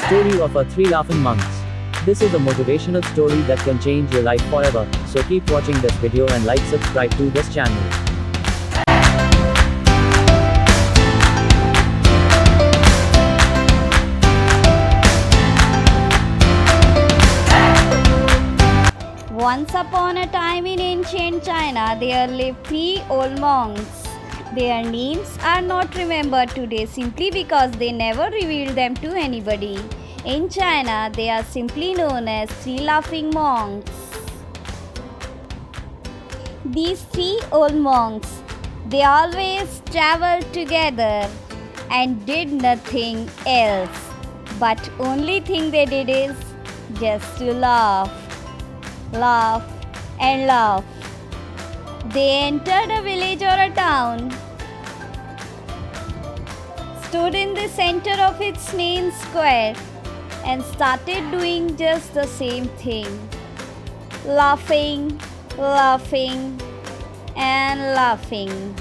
Story of our three laughing monks. This is a motivational story that can change your life forever, so keep watching this video and subscribe to this channel. Once upon a time in ancient China, there lived three old monks. Their names are not remembered today simply because they never revealed them to anybody. In China, they are simply known as three laughing monks. These three old monks, they always traveled together and did nothing else. But only thing they did is just to laugh and laugh. They entered a village or a town, stood in the center of its main square, and started doing just the same thing. Laughing and laughing.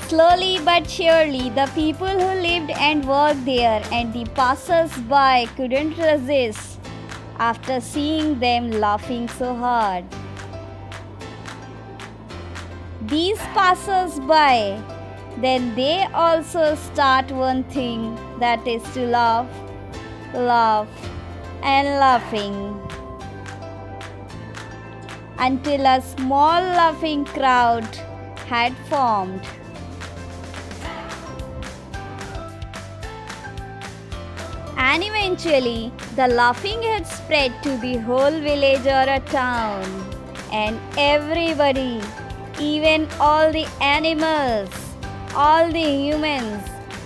Slowly but surely, the people who lived and worked there and the passers-by couldn't resist after seeing them laughing so hard. These passers-by, then they also start one thing, that is to laugh and laughing, until a small laughing crowd had formed. And eventually, the laughing had spread to the whole village or a town. And everybody, even all the animals, all the humans,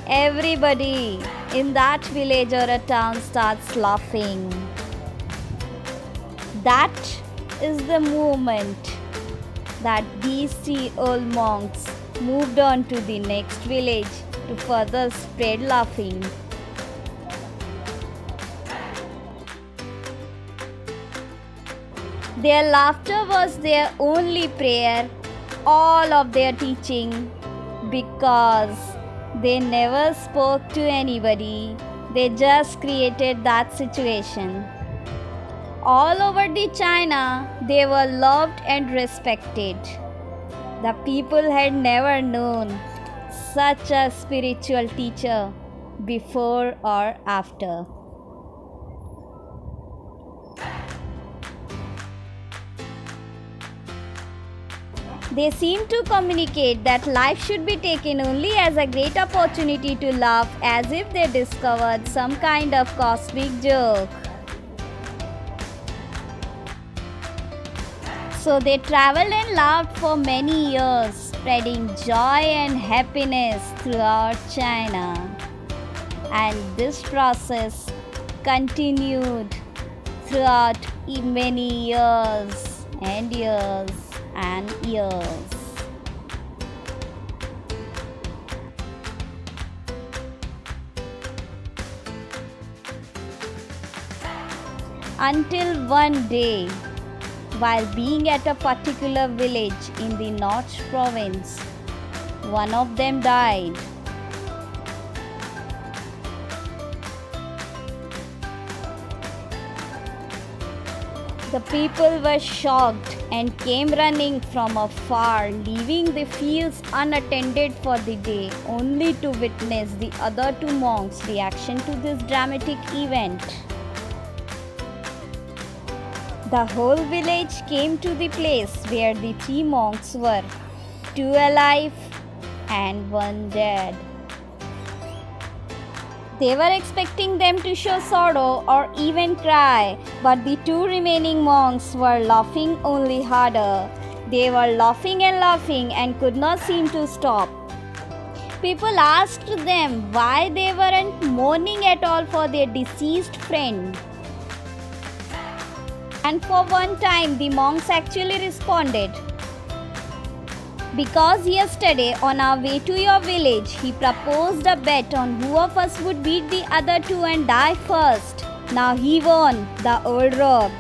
everybody in that village or a town starts laughing. That is the moment that these three old monks moved on to the next village to further spread laughing. Their laughter was their only prayer, all of their teaching, because they never spoke to anybody. They just created that situation. All over the China, they were loved and respected. The people had never known such a spiritual teacher before or after. They seem to communicate that life should be taken only as a great opportunity to laugh, as if they discovered some kind of cosmic joke. So they traveled and laughed for many years, spreading joy and happiness throughout China. And this process continued throughout many years and years and years. Until one day, while being at a particular village in the North province, one of them died. The people were shocked and came running from afar, leaving the fields unattended for the day, only to witness the other two monks' reaction to this dramatic event. The whole village came to the place where the three monks were, two alive and one dead. They were expecting them to show sorrow or even cry, but the two remaining monks were laughing only harder. They were laughing and could not seem to stop. People asked them why they weren't mourning at all for their deceased friend. And for one time, the monks actually responded, "Because yesterday on our way to your village, he proposed a bet on who of us would beat the other two and die first. Now he won, the old rogue."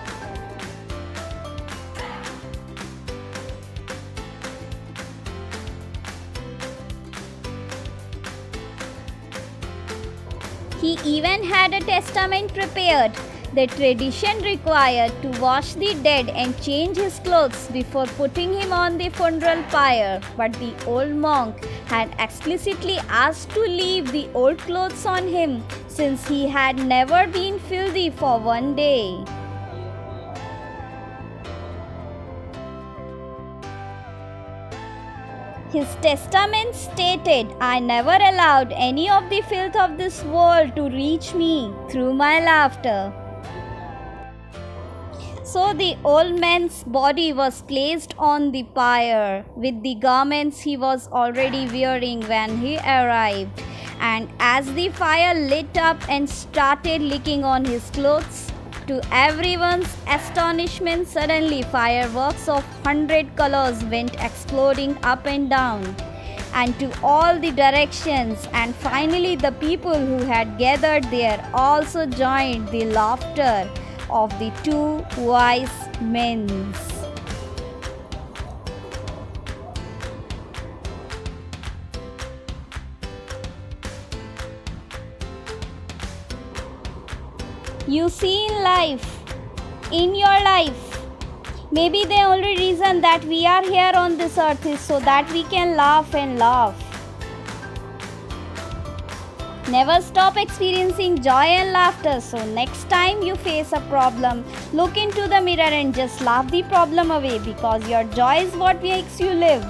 He even had a testament prepared. The tradition required to wash the dead and change his clothes before putting him on the funeral pyre, but the old monk had explicitly asked to leave the old clothes on him since he had never been filthy for one day. His testament stated, "I never allowed any of the filth of this world to reach me through my laughter." So the old man's body was placed on the pyre with the garments he was already wearing when he arrived. And as the fire lit up and started licking on his clothes, to everyone's astonishment, suddenly fireworks of 100 colors went exploding up and down and to all the directions, and finally the people who had gathered there also joined the laughter of the two wise men. You see, in your life, maybe the only reason that we are here on this earth is so that we can laugh and laugh. Never stop experiencing joy and laughter. So next time you face a problem, look into the mirror and just laugh the problem away, because your joy is what makes you live.